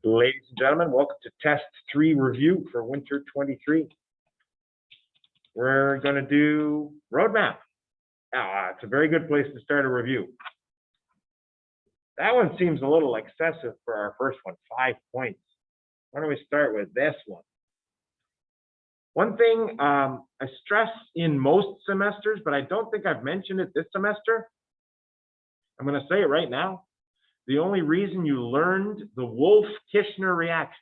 Ladies and gentlemen, welcome to test 3 review for winter 23. We're going to do roadmap. It's a very good place to start a review. That one seems a little excessive for our first one, 5 points. Why don't we start with this one? One thing I stress in most semesters, but I don't think I've mentioned it this semester. I'm going to say it right now. The only reason you learned the Wolff-Kishner reaction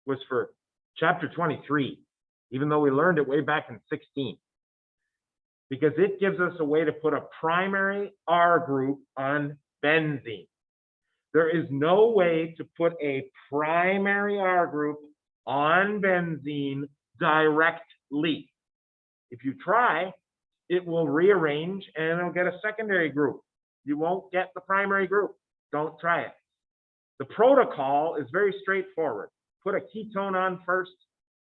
was for chapter 23, even though we learned it way back in 16, because it gives us a way to put a primary R group on benzene. There is no way to put a primary R group on benzene directly. If you try, it will rearrange and it'll get a secondary group. You won't get the primary group. Don't try it. The protocol is very straightforward. Put a ketone on first,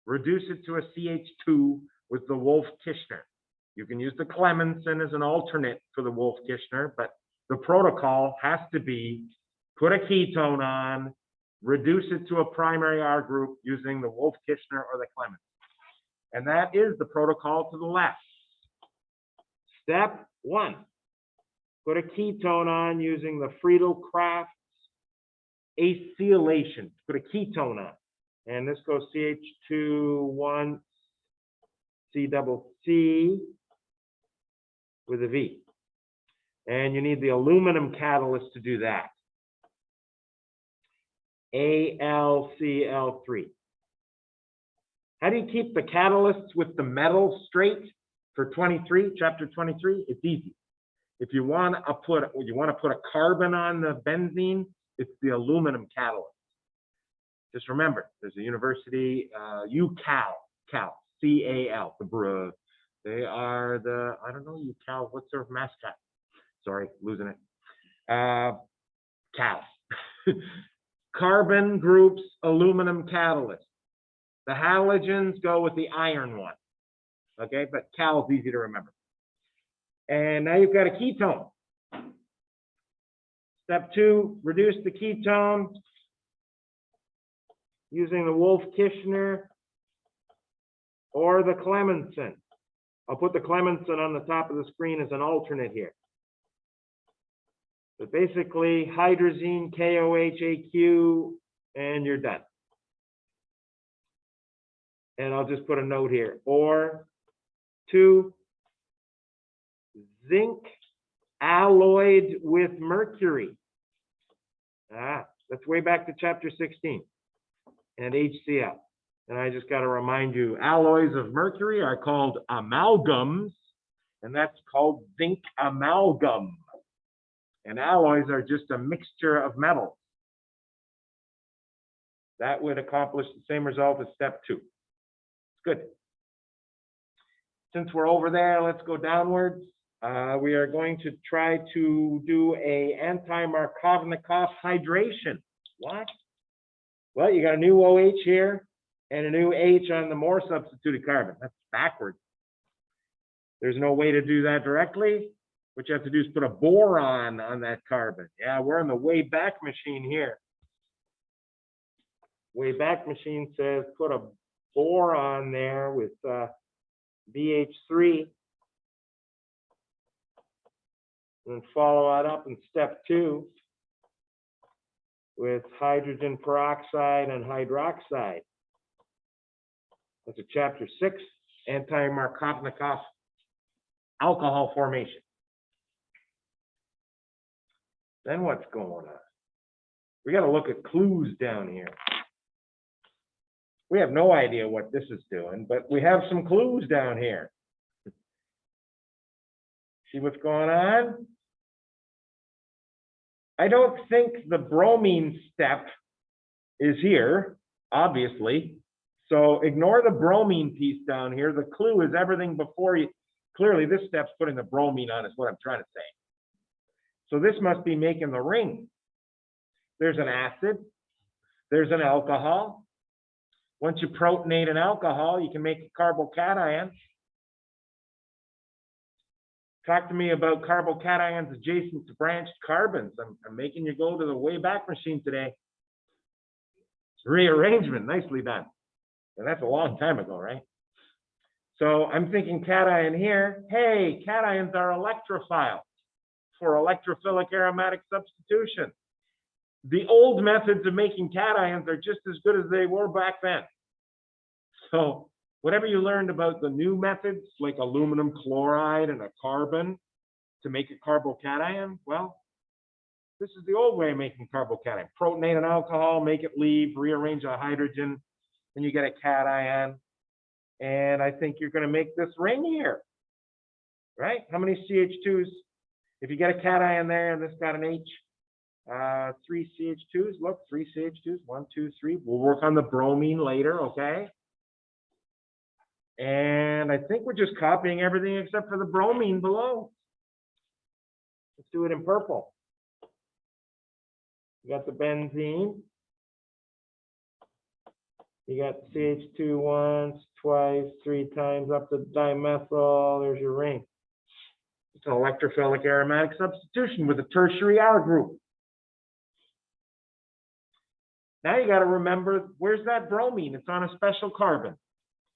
reduce it to a CH2 with the Wolff-Kishner. You can use the Clemenson as an alternate for the Wolff-Kishner, but the protocol has to be put a ketone on, reduce it to a primary R group using the Wolff-Kishner or the Clemenson. And that is the protocol to the left. Step 1. Put a ketone on using the Friedel-Crafts acylation. Put a ketone on. And this goes CH2 once, C with a V. And you need the aluminum catalyst to do that. AlCl3. How do you keep the catalysts with the metal straight for 23, chapter 23? It's easy. If you want to put a carbon on the benzene, it's the aluminum catalyst. Just remember, there's a university, UCal, C-A-L, they are the, I don't know, UCal, what's their mascot? Sorry, losing it. Cal. Carbon groups, aluminum catalyst. The halogens go with the iron one. Okay, but Cal is easy to remember. And now you've got a ketone. Step 2, reduce the ketone using the Wolff-Kishner or the Clemenson. I'll put the Clemenson on the top of the screen as an alternate here. But basically, hydrazine, KOH, AQ, and you're done. And I'll just put a note here. Or 2, zinc alloyed with mercury. That's way back to chapter 16. And HCl. And I just got to remind you, alloys of mercury are called amalgams, and that's called zinc amalgam. And alloys are just a mixture of metals. That would accomplish the same result as step 2. Good. Since we're over there, let's go downwards. We are going to try to do a anti-Markovnikov hydration. What? Well, you got a new OH here and a new H on the more substituted carbon. That's backwards. There's no way to do that directly. What you have to do is put a boron on that carbon. Yeah, we're in the way back machine here. Way back machine says put a boron there with BH3. And then follow that up in step 2 with hydrogen peroxide and hydroxide. That's a chapter 6, anti-Markovnikov alcohol formation. Then what's going on? We got to look at clues down here. We have no idea what this is doing, but we have some clues down here. See what's going on? I don't think the bromine step is here, obviously. So ignore the bromine piece down here. The clue is everything before you. Clearly, this step's putting the bromine on is what I'm trying to say. So this must be making the ring. There's an acid. There's an alcohol. Once you protonate an alcohol, you can make a carbocation. Talk to me about carbocations adjacent to branched carbons. I'm making you go to the way back machine today. Rearrangement, nicely done. And that's a long time ago, right? So I'm thinking cation here. Hey, cations are electrophile for electrophilic aromatic substitution. The old methods of making cations are just as good as they were back then. So whatever you learned about the new methods, like aluminum chloride and a carbon to make a carbocation, well, this is the old way of making carbocation. Protonate an alcohol, make it leave, rearrange a hydrogen, then you get a cation. And I think you're going to make this ring here, right? How many CH2s? If you get a cation there and this got an H, 3 CH2s. Look, 3 CH2s. 1, 2, 3. We'll work on the bromine later, okay? And I think we're just copying everything except for the bromine below. Let's do it in purple. You got the benzene. You got CH2 once, twice, 3 times, up to dimethyl. There's your ring. It's an electrophilic aromatic substitution with a tertiary R group. Now you got to remember, where's that bromine? It's on a special carbon.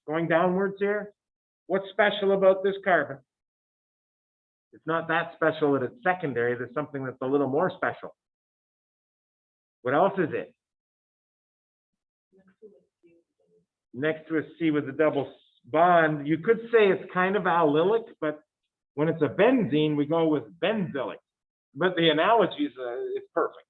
Going downwards here. What's special about this carbon? It's not that special that it's secondary. There's something that's a little more special. What else is it? Next to a C with a double bond. You could say it's kind of allylic, but when it's a benzene, we go with benzylic. But the analogy is perfect.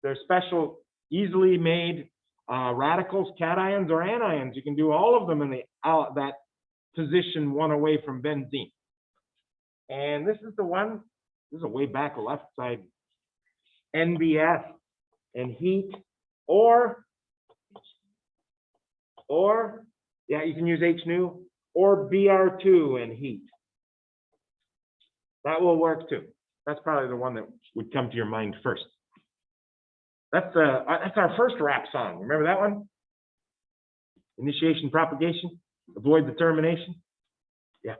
They're special, easily made radicals, cations, or anions. You can do all of them in that position one away from benzene. And this is the one, this is a way back left side, NBS and heat, or yeah, you can use HNU, or BR2 and heat. That will work too. That's probably the one that would come to your mind first. That's our first rap song. Remember that one? Initiation, propagation, avoid the termination. Yeah.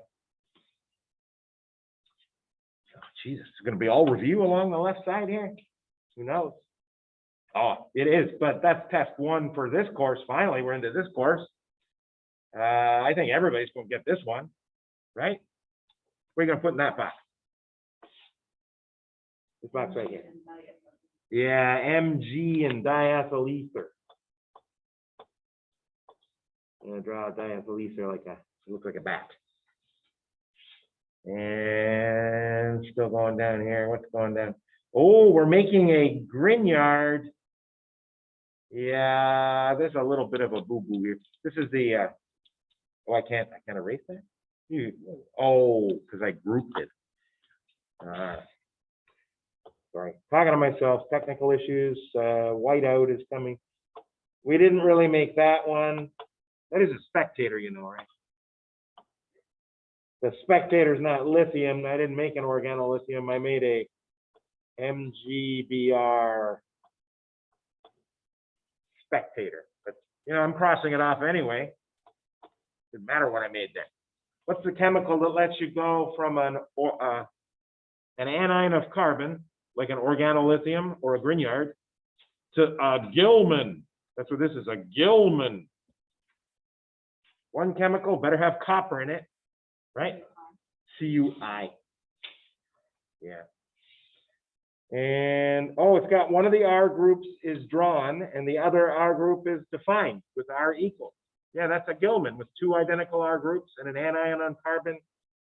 Oh, Jesus, it's going to be all review along the left side here. Who knows? Oh, it is, but that's test 1 for this course. Finally, we're into this course. I think everybody's going to get this one, right? Where are you going to put in that box? This box right here. Yeah, Mg and diethyl ether. I'm going to draw a diethyl ether like it looks like a bat. And still going down here. What's going down? Oh, we're making a Grignard. Yeah, there's a little bit of a boo-boo here. This is the, oh, I can't erase that? Because I grouped it. Sorry, talking to myself, technical issues, whiteout is coming. We didn't really make that one. That is a spectator, you know, right? The spectator's not lithium. I didn't make an organolithium. I made a MgBr spectator. But, you know, I'm crossing it off anyway. Doesn't matter what I made there. What's the chemical that lets you go from an anion of carbon, like an organolithium or a Grignard, to a Gilman? That's what this is, a Gilman. One chemical better have copper in it, right? CuI. Yeah. And, oh, it's got one of the R groups is drawn and the other R group is defined with R equals. Yeah, that's a Gilman with 2 identical R groups and an anion on carbon.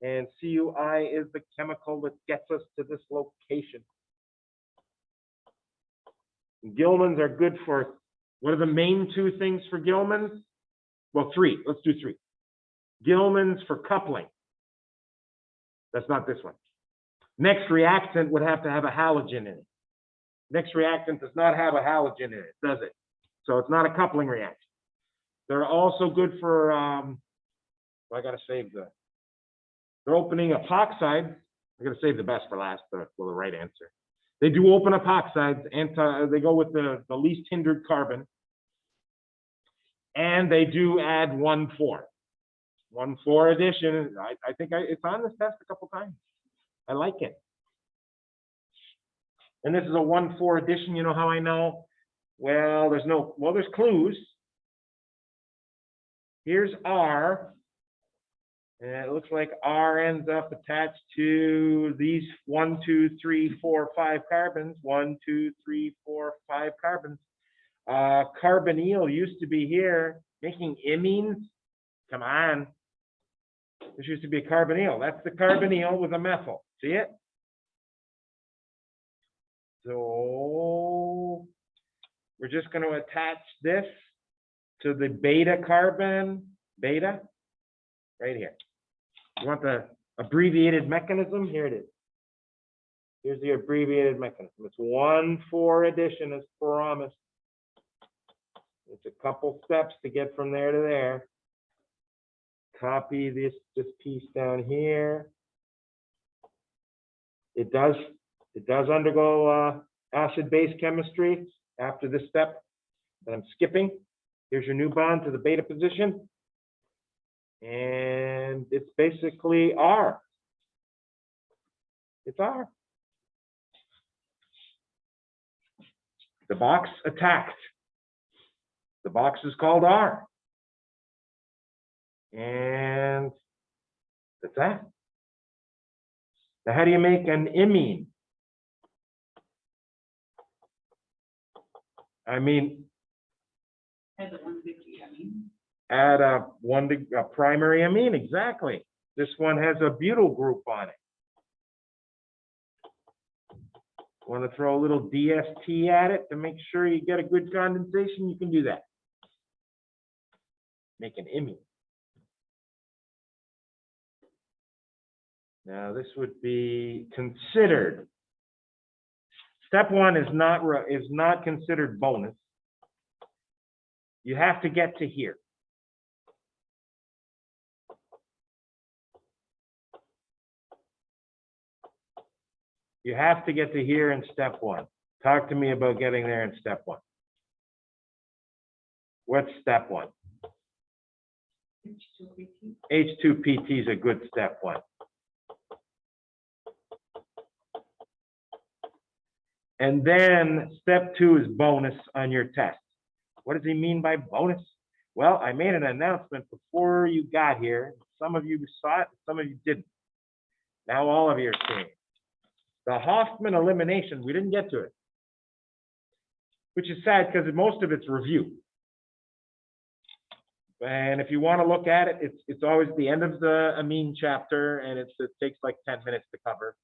And CuI is the chemical that gets us to this location. Gilmans are good for, what are the main 2 things for Gilmans? Well, 3. Let's do 3. Gilmans for coupling. That's not this one. Next reactant would have to have a halogen in it. Next reactant does not have a halogen in it, does it? So it's not a coupling reaction. They're also good for, I got to save they're opening epoxides. I got to save the best for last, for the right answer. They do open epoxides, they go with the least hindered carbon. And they do add 1,4. 1,4 addition. I think it's on this test a couple times. I like it. And this is a 1,4 addition. You know how I know? Well, there's clues. Here's R. And it looks like R ends up attached to these 1, 2, 3, 4, 5 carbons. 1, 2, 3, 4, 5 carbons. Carbonyl used to be here, making imines. Come on. This used to be a carbonyl. That's the carbonyl with a methyl. See it? So we're just going to attach this to the beta carbon, beta, right here. You want the abbreviated mechanism? Here it is. Here's the abbreviated mechanism. It's 1,4 addition as promised. It's a couple steps to get from there to there. Copy this piece down here. It does undergo acid-base chemistry after this step that I'm skipping. Here's your new bond to the beta position. And it's basically R. It's R. The box attacked. The box is called R. And that's that. Now, how do you make an imine? I mean, As a 150 amine. add a primary amine, exactly. This one has a butyl group on it. Want to throw a little DST at it to make sure you get a good condensation? You can do that. Make an imine. Now this would be considered. Step 1 is not considered bonus. You have to get to here. You have to get to here in step 1. Talk to me about getting there in step 1. What's step 1? H2PT. H2PT is a good step 1. And then step 2 is bonus on your test. What does he mean by bonus? Well, I made an announcement before you got here. Some of you saw it, some of you didn't. Now all of you are seeing it. The Hoffman elimination, we didn't get to it, which is sad because most of it's review. And if you want to look at it, it's always the end of the amine chapter, and it takes like 10 minutes to cover.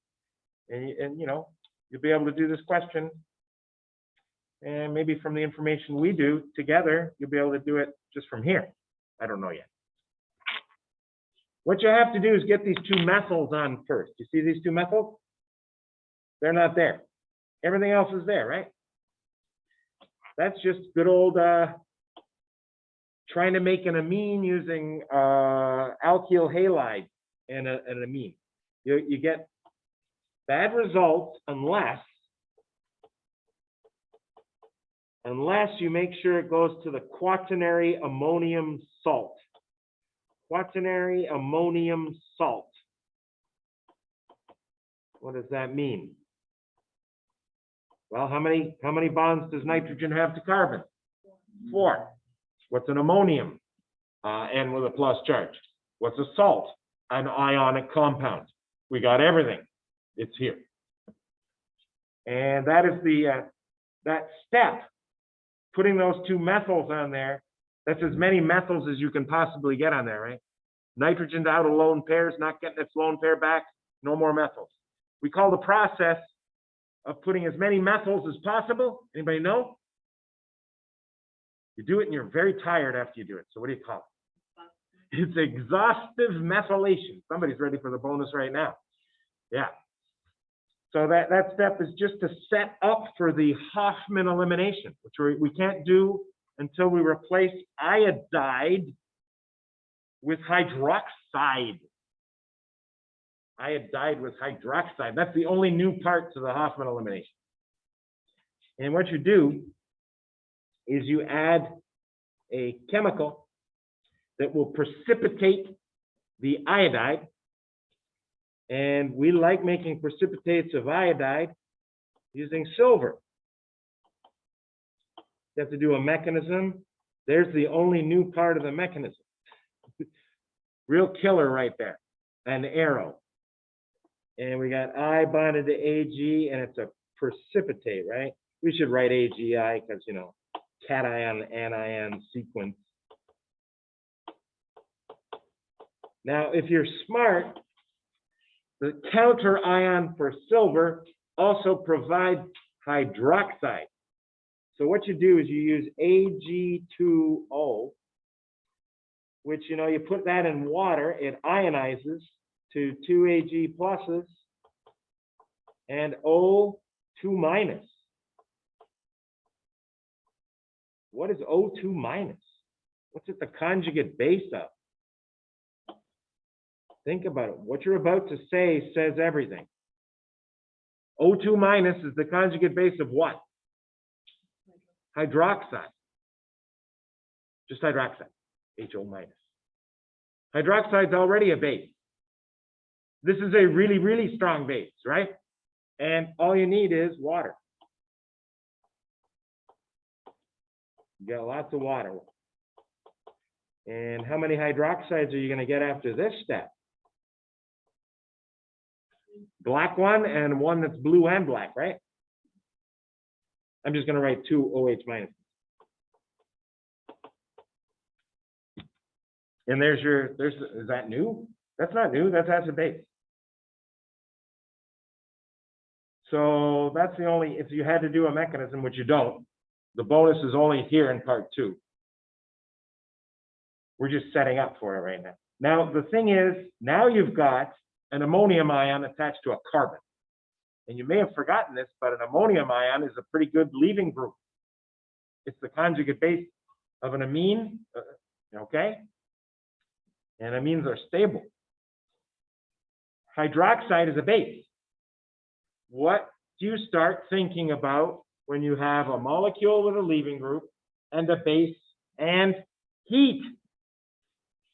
And you know, you'll be able to do this question. And maybe from the information we do together, you'll be able to do it just from here. I don't know yet. What you have to do is get these 2 methyls on first. You see these 2 methyls? They're not there. Everything else is there, right? That's just good old trying to make an amine using alkyl halide and an amine. You get bad results unless you make sure it goes to the quaternary ammonium salt. Quaternary ammonium salt. What does that mean? Well, how many bonds does nitrogen have to carbon? 4. What's an ammonium? N with a plus charge. What's a salt? An ionic compound. We got everything. It's here. And that is that step. Putting those 2 methyls on there, that's as many methyls as you can possibly get on there, right? Nitrogen's out of lone pairs, not getting its lone pair back, no more methyls. We call the process of putting as many methyls as possible. Anybody know? You do it and you're very tired after you do it. So what do you call it? It's exhaustive methylation. Somebody's ready for the bonus right now. Yeah. So that step is just to set up for the Hoffman elimination, which we can't do until we replace iodide with hydroxide. Iodide with hydroxide. That's the only new part to the Hoffman elimination. And what you do is you add a chemical that will precipitate the iodide. And we like making precipitates of iodide using silver. You have to do a mechanism. There's the only new part of the mechanism. Real killer right there. An arrow. And we got I bonded to AG, and it's a precipitate, right? We should write AGI because, you know, cation, anion sequence. Now, if you're smart, the counter ion for silver also provides hydroxide. So what you do is you use Ag2O, which, you know, you put that in water, it ionizes to 2 Ag pluses and O2 minus. What is O2 minus? What's it the conjugate base of? Think about it. What you're about to say says everything. O2 minus is the conjugate base of what? Hydroxide. Just hydroxide. HO minus. Hydroxide's already a base. This is a really, really strong base, right? And all you need is water. You got lots of water. And how many hydroxides are you going to get after this step? Black one and one that's blue and black, right? I'm just going to write 2 OH minus. And is that new? That's not new, that's acid base. So that's the only, if you had to do a mechanism, which you don't, the bonus is only here in part 2. We're just setting up for it right now. Now, the thing is, now you've got an ammonium ion attached to a carbon. And you may have forgotten this, but an ammonium ion is a pretty good leaving group. It's the conjugate base of an amine, okay? And amines are stable. Hydroxide is a base. What do you start thinking about when you have a molecule with a leaving group and a base and heat?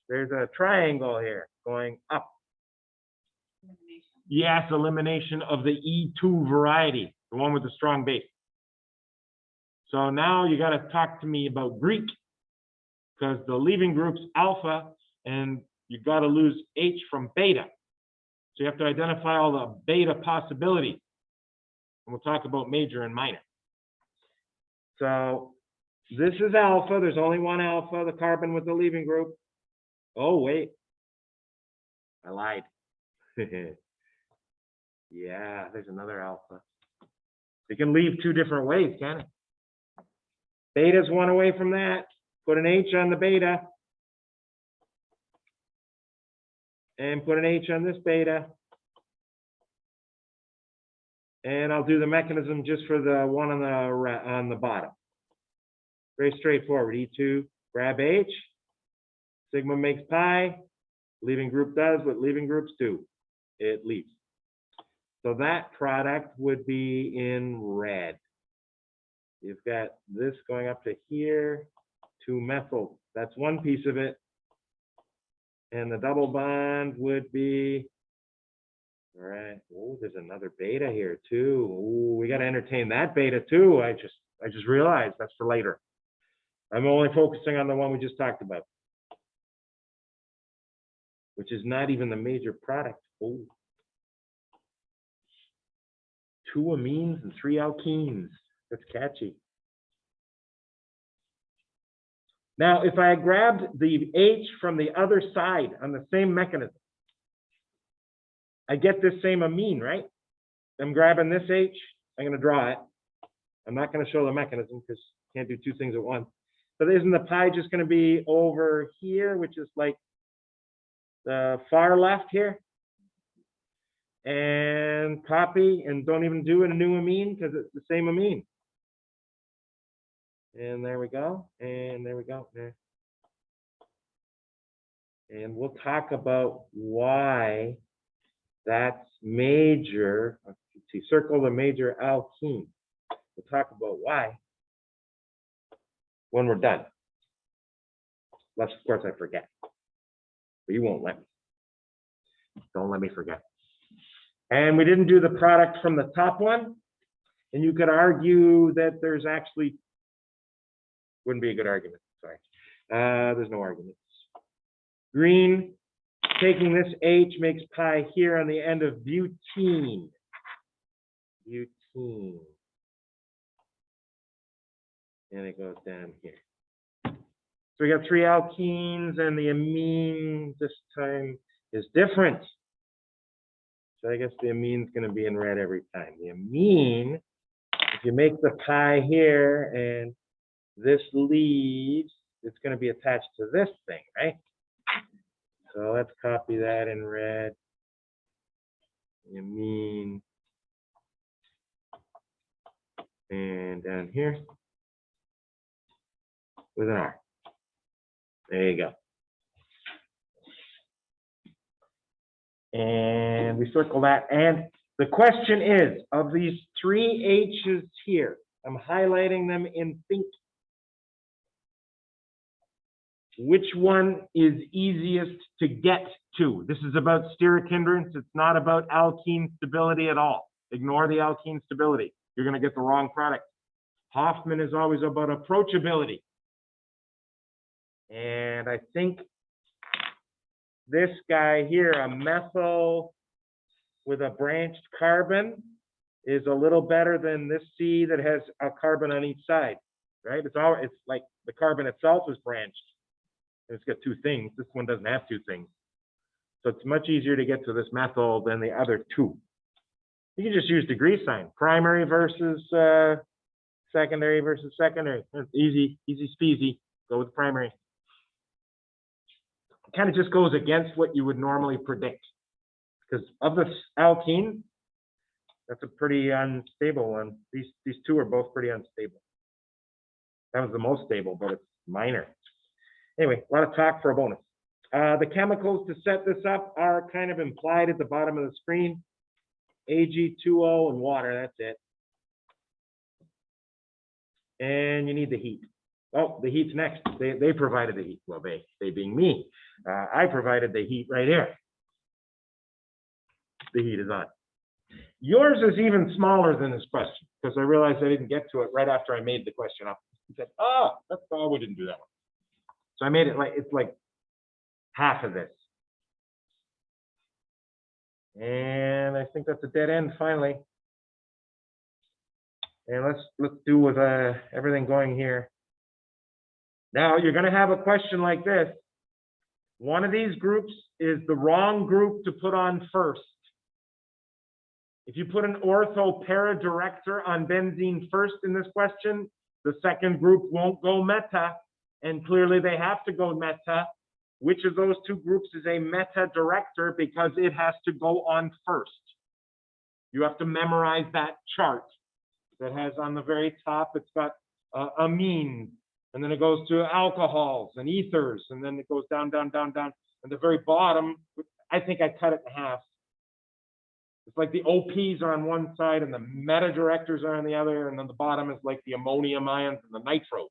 There's a triangle here going up. Elimination. Yes, elimination of the E2 variety, the one with the strong base. So now you got to talk to me about Greek, because the leaving group's alpha, and you got to lose H from beta. So you have to identify all the beta possibilities. And we'll talk about major and minor. So this is alpha. There's only one alpha, the carbon with the leaving group. Oh, wait. I lied. Yeah, there's another alpha. It can leave 2 different ways, can it? Beta's one away from that. Put an H on the beta. And put an H on this beta. And I'll do the mechanism just for the one on the bottom. Very straightforward. E2, grab H. Sigma makes pi. Leaving group does what leaving groups do. It leaves. So that product would be in red. You've got this going up to here, 2 methyl. That's one piece of it. And the double bond would be, all right. Oh, there's another beta here too. Oh, we got to entertain that beta too. I just realized that's for later. I'm only focusing on the one we just talked about, which is not even the major product. Oh. 2 amines and 3 alkenes. That's catchy. Now, if I grabbed the H from the other side on the same mechanism, I get this same amine, right? I'm grabbing this H. I'm going to draw it. I'm not going to show the mechanism because you can't do 2 things at once. But isn't the pi just going to be over here, which is like the far left here? And copy, and don't even do a new amine because it's the same amine. And there we go. And there we go. There. And we'll talk about why that's major. Let's see, circle the major alkene. We'll talk about why when we're done. Unless, of course, I forget. But you won't let me. Don't let me forget. And we didn't do the product from the top one. And you could argue that there's actually Wouldn't be a good argument, sorry. There's no arguments. Green, taking this H makes pi here on the end of butene. Butene. And it goes down here. So we got 3 alkenes, and the amine this time is different. So I guess the amine's going to be in red every time. The amine, if you make the pi here and this leaves, it's going to be attached to this thing, right? So let's copy that in red. The amine. And down here with an R. There you go. And we circle that. And the question is, of these 3 H's here, I'm highlighting them in pink. Which one is easiest to get to? This is about steric hindrance. It's not about alkene stability at all. Ignore the alkene stability. You're going to get the wrong product. Hoffman is always about approachability. And I think this guy here, a methyl with a branched carbon, is a little better than this C that has a carbon on each side, right? It's like the carbon itself is branched. It's got 2 things. This one doesn't have 2 things. So it's much easier to get to this methyl than the other 2. You can just use degree sign. Primary versus secondary versus secondary. It's easy speasy. Go with primary. It kind of just goes against what you would normally predict. Because of this alkene, that's a pretty unstable one. These 2 are both pretty unstable. That was the most stable, but it's minor. Anyway, a lot of talk for a bonus. The chemicals to set this up are kind of implied at the bottom of the screen. Ag2O and water, that's it. And you need the heat. Oh, the heat's next. They provided the heat. Well, they being me. I provided the heat right here. The heat is on. Yours is even smaller than this question, because I realized I didn't get to it right after I made the question up. I said, oh, we didn't do that one. So I made it like, it's like half of this. And I think that's a dead end finally. And let's do with everything going here. Now you're going to have a question like this. One of these groups is the wrong group to put on first. If you put an ortho para director on benzene first in this question, the second group won't go meta, and clearly they have to go meta. Which of those 2 groups is a meta director, because it has to go on first? You have to memorize that chart that has on the very top, it's got amines, and then it goes to alcohols and ethers, and then it goes down, down, down, down. And the very bottom, I think I cut it in half. It's like the OPs are on one side and the meta directors are on the other, and then the bottom is like the ammonium ions and the nitros.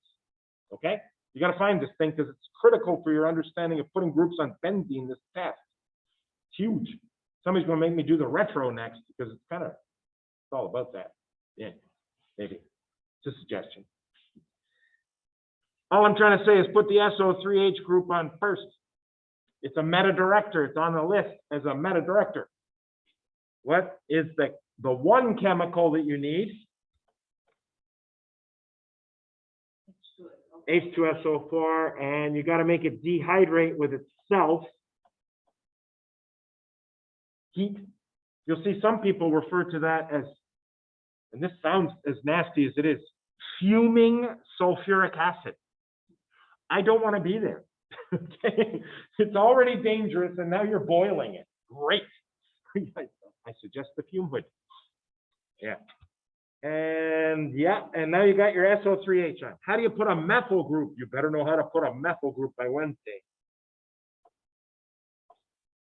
Okay? You got to find this thing because it's critical for your understanding of putting groups on benzene this test. It's huge. Somebody's going to make me do the retro next, because it's all about that. Yeah, maybe. It's a suggestion. All I'm trying to say is put the SO3H group on first. It's a meta director. It's on the list as a meta director. What is the one chemical that you need? H2SO4, and you got to make it dehydrate with itself. Heat. You'll see some people refer to that as, and this sounds as nasty as it is, fuming sulfuric acid. I don't want to be there. Okay? It's already dangerous, and now you're boiling it. Great. I suggest the fume hood. Yeah. And now you got your SO3H on. How do you put a methyl group? You better know how to put a methyl group by Wednesday.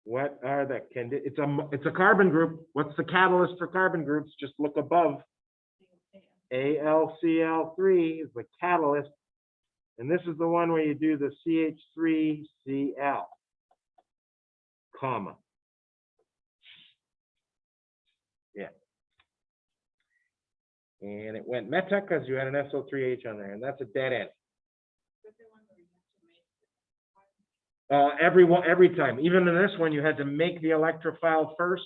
What are the it's a carbon group. What's the catalyst for carbon groups? Just look above. AlCl3 is the catalyst. And this is the one where you do the CH3Cl, comma. Yeah. And it went meta because you had an SO3H on there, and that's a dead end. Every time, even in this one, you had to make the electrophile first,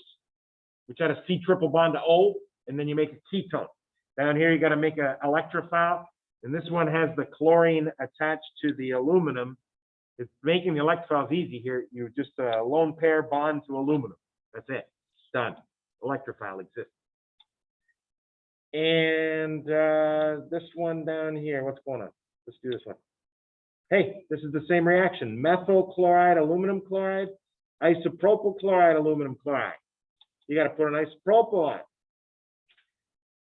which had a C triple bond to O, and then you make a ketone. Down here, you got to make an electrophile, and this one has the chlorine attached to the aluminum. It's making the electrophiles easy here. You just lone pair bond to aluminum. That's it. Done. Electrophile exists. And this one down here, what's going on? Let's do this one. Hey, this is the same reaction. Methyl chloride, aluminum chloride, isopropyl chloride, aluminum chloride. You got to put an isopropyl on.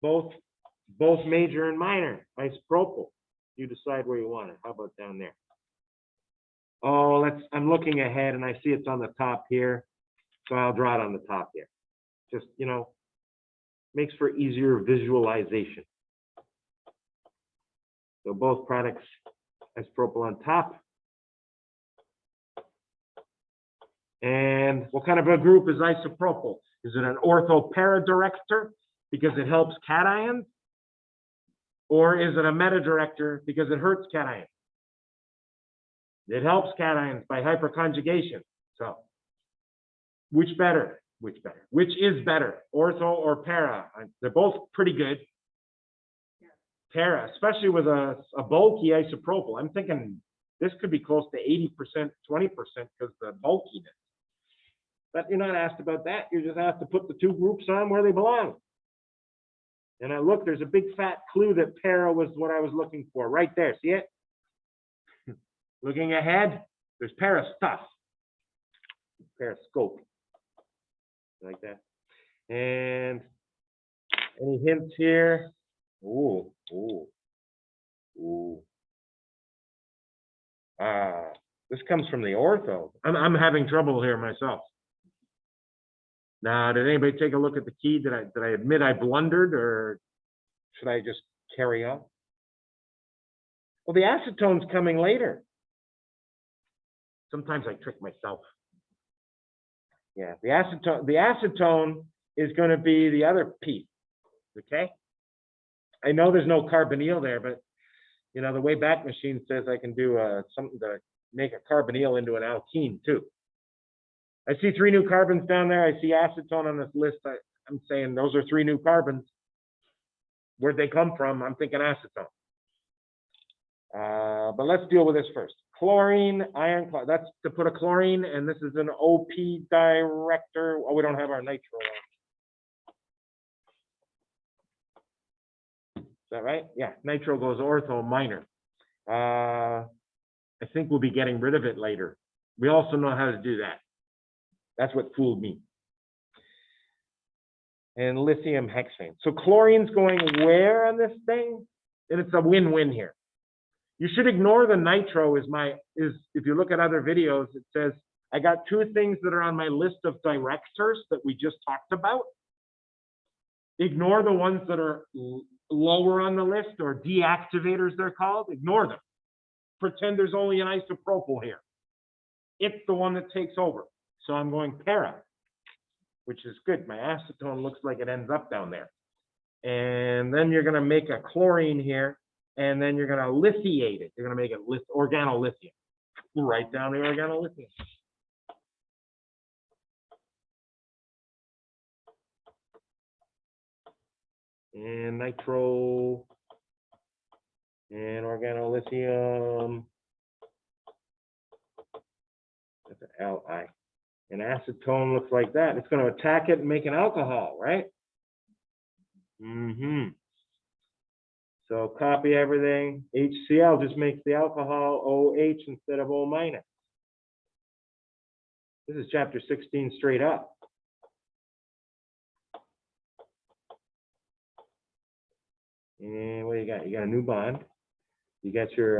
Both major and minor, isopropyl. You decide where you want it. How about down there? Oh, I'm looking ahead and I see it's on the top here. So I'll draw it on the top here. Just, makes for easier visualization. So both products, isopropyl on top. And what kind of a group is isopropyl? Is it an ortho-para-director because it helps cations? Or is it a meta-director because it hurts cations? It helps cations by hyperconjugation. So, which is better? Ortho or para? They're both pretty good. Para, especially with a bulky isopropyl. I'm thinking this could be close to 80%, 20% because the bulkiness. But you're not asked about that. You're just asked to put the two groups on where they belong. And I look, there's a big fat clue that para was what I was looking for right there. See it? Looking ahead, there's para stuff. Periscope. Like that. And any hints here? Ooh. This comes from the ortho. I'm having trouble here myself. Now, did anybody take a look at the key? Did I admit I blundered, or should I just carry on? Well, the acetone's coming later. Sometimes I trick myself. Yeah, the acetone is going to be the other piece. Okay. I know there's no carbonyl there, but the Wayback Machine says I can do something to make a carbonyl into an alkene too. I see 3 new carbons down there. I see acetone on this list. I'm saying those are 3 new carbons. Where'd they come from? I'm thinking acetone. But let's deal with this first. Chlorine, iron, that's to put a chlorine, and this is an OP director. Oh, we don't have our nitro on. Is that right? Yeah, nitro goes ortho minor. I think we'll be getting rid of it later. We also know how to do that. That's what fooled me. And lithium hexane. So chlorine's going where on this thing? And it's a win-win here. You should ignore the nitro if you look at other videos, it says, I got 2 things that are on my list of directors that we just talked about. Ignore the ones that are lower on the list, or deactivators they're called. Ignore them. Pretend there's only an isopropyl here. It's the one that takes over. So I'm going para, which is good. My acetone looks like it ends up down there. And then you're going to make a chlorine here, and then you're going to lithiate it. You're going to make it organolithium. Write down the organolithium. And nitro, and organolithium. That's an Li. And acetone looks like that. It's going to attack it and make an alcohol, right? So copy everything. HCl just makes the alcohol OH instead of O minus. This is chapter 16 straight up. And what do you got? You got a new bond. You got your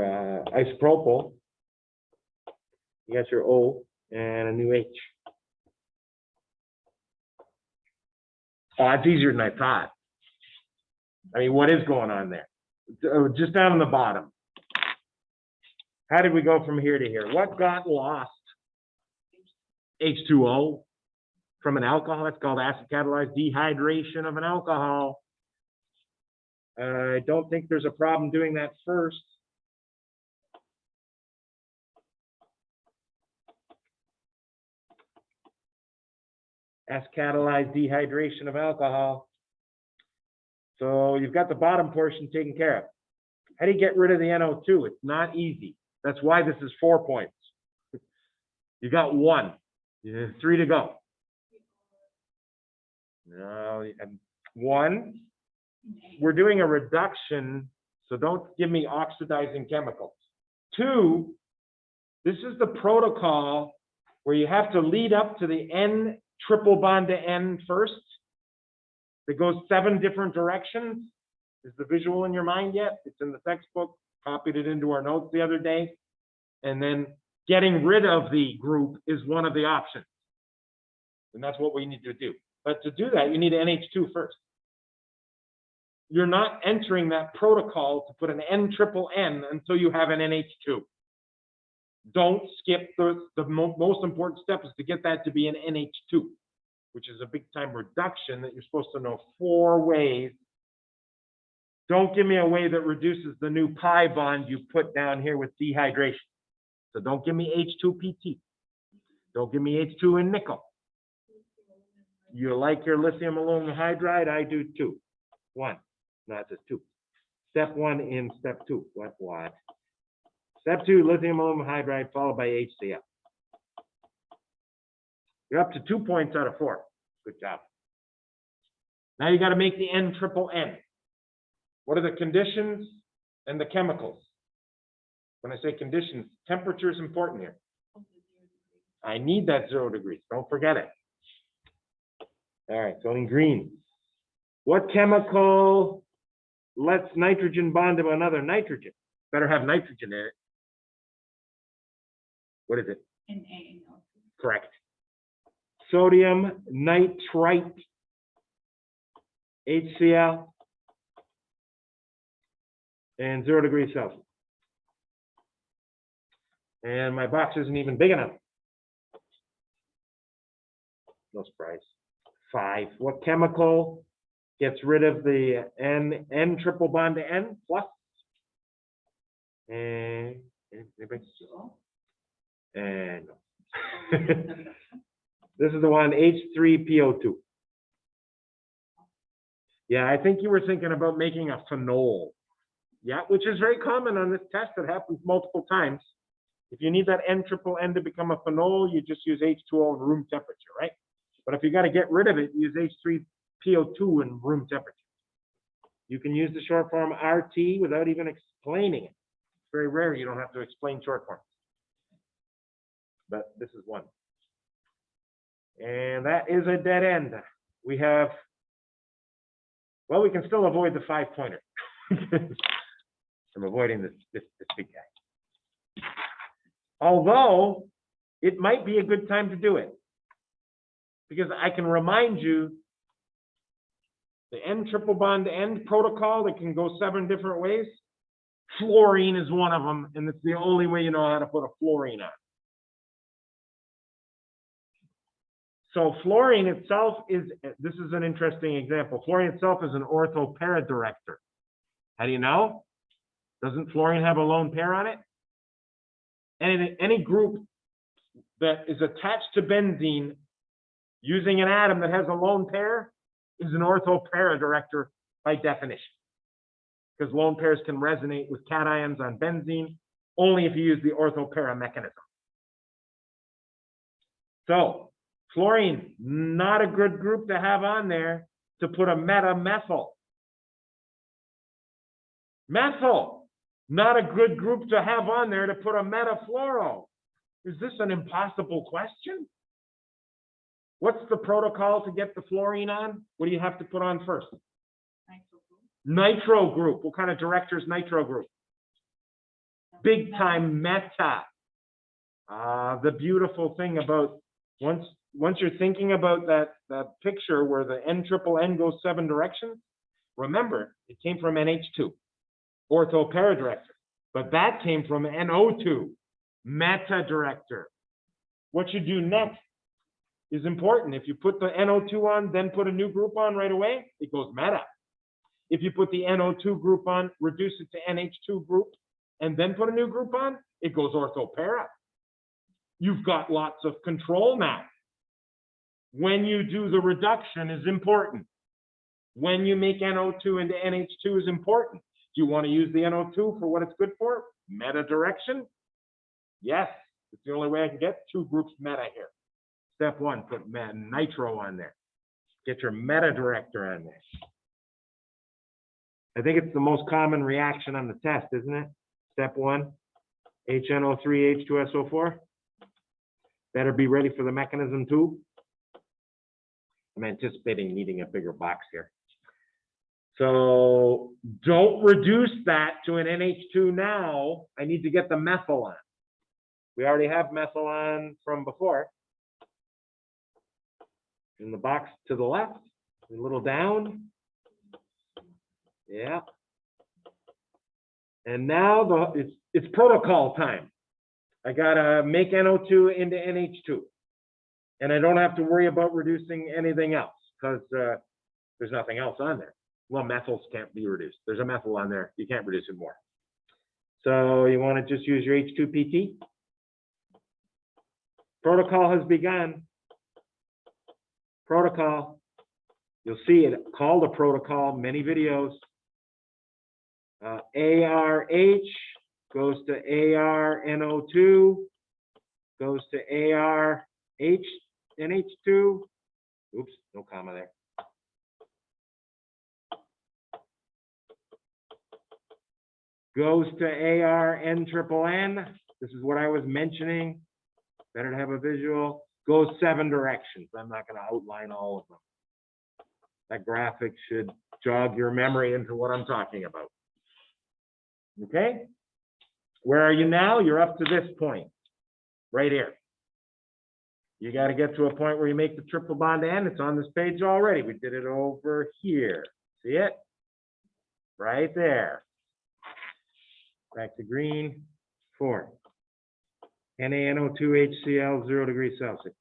isopropyl. You got your O and a new H. Oh, it's easier than I thought. I mean, what is going on there? Just down on the bottom. How did we go from here to here? What got lost? H2O from an alcohol. That's called acid catalyzed dehydration of an alcohol. I don't think there's a problem doing that first. catalyzed dehydration of alcohol. So you've got the bottom portion taken care of. How do you get rid of the NO2? It's not easy. That's why this is 4 points. You got 1. You have 3 to go. No, 1. We're doing a reduction, so don't give me oxidizing chemicals. 2, this is the protocol where you have to lead up to the N triple bond to N first. That goes 7 different directions. Is the visual in your mind yet? It's in the textbook. Copied it into our notes the other day. And then getting rid of the group is one of the options. And that's what we need to do. But to do that, you need an NH2 first. You're not entering that protocol to put an N triple N until you have an NH2. Don't skip the most important step is to get that to be an NH2, which is a big time reduction that you're supposed to know 4 ways. Don't give me a way that reduces the new pi bond you put down here with dehydration. So don't give me H2PT. Don't give me H2 in nickel. You like your lithium aluminum hydride? I do too. 1, not just 2. Step 1 in step 2. What? Step 2, lithium aluminum hydride followed by HCl. You're up to 2 points out of 4. Good job. Now you got to make the N triple N. What are the conditions and the chemicals? When I say conditions, temperature is important here. I need that 0 degrees. Don't forget it. All right, so in green. What chemical lets nitrogen bond to another nitrogen? Better have nitrogen in it. What is it? NaNO2. Correct. Sodium nitrite, HCl, and 0 degrees Celsius. And my box isn't even big enough. No surprise. 5. What chemical gets rid of the N triple bond to N plus? And no. This is the one, H3PO2. Yeah, I think you were thinking about making a phenol. Yeah, which is very common on this test. It happens multiple times. If you need that N triple N to become a phenol, you just use H2O in room temperature, right? But if you got to get rid of it, use H3PO2 in room temperature. You can use the short form RT without even explaining it. It's very rare you don't have to explain short forms. But this is 1. And that is a dead end. We have, well, we can still avoid the 5-pointer. I'm avoiding this big guy. Although, it might be a good time to do it. Because I can remind you, the N triple bond to N protocol that can go 7 different ways, fluorine is one of them, and it's the only way you know how to put a fluorine on. So fluorine itself is, this is an interesting example. Fluorine itself is an ortho-para director. How do you know? Doesn't fluorine have a lone pair on it? Any group that is attached to benzene using an atom that has a lone pair is an ortho-para director by definition. Because lone pairs can resonate with cations on benzene only if you use the ortho-para mechanism. So, fluorine, not a good group to have on there to put a meta-methyl. Methyl, not a good group to have on there to put a meta-fluoro. Is this an impossible question? What's the protocol to get the fluorine on? What do you have to put on first? Nitro group. What kind of director is nitro group? Big time meta. The beautiful thing about once you're thinking about that picture where the N triple N goes 7 directions, remember it came from NH2, ortho-para director, but that came from NO2, meta director. What you do next is important. If you put the NO2 on, then put a new group on right away, it goes meta. If you put the NO2 group on, reduce it to NH2 group, and then put a new group on, it goes ortho-para. You've got lots of control now. when you do the reduction is important. When you make NO2 into NH2 is important. Do you want to use the NO2 for what it's good for? Meta direction? Yes, it's the only way I can get two groups meta here. Step one, put nitro on there. Get your meta director on there. I think it's the most common reaction on the test, isn't it? Step one, HNO3, H2SO4. Better be ready for the mechanism too. I'm anticipating needing a bigger box here. So don't reduce that to an NH2 now. I need to get the methyl on. We already have methyl on from before. In the box to the left, a little down. Yeah. And now it's protocol time. I gotta make NO2 into NH2. And I don't have to worry about reducing anything else because there's nothing else on there. Well, methyls can't be reduced. There's a methyl on there. You can't reduce it more. So you want to just use your H2PT. Protocol has begun. Protocol. You'll see it called a protocol, many videos. ARH goes to ARNO2, goes to ARH NH2. Oops, no comma there. Goes to ARN-triple-N. This is what I was mentioning. Better to have a visual. Goes 7 directions. I'm not going to outline all of them. That graphic should jog your memory into what I'm talking about. Okay? Where are you now? You're up to this point, right here. You got to get to a point where you make the triple bond N. It's on this page already. We did it over here. See it? Right there. Back to green, 4. NaNO2 HCl, 0 degrees Celsius.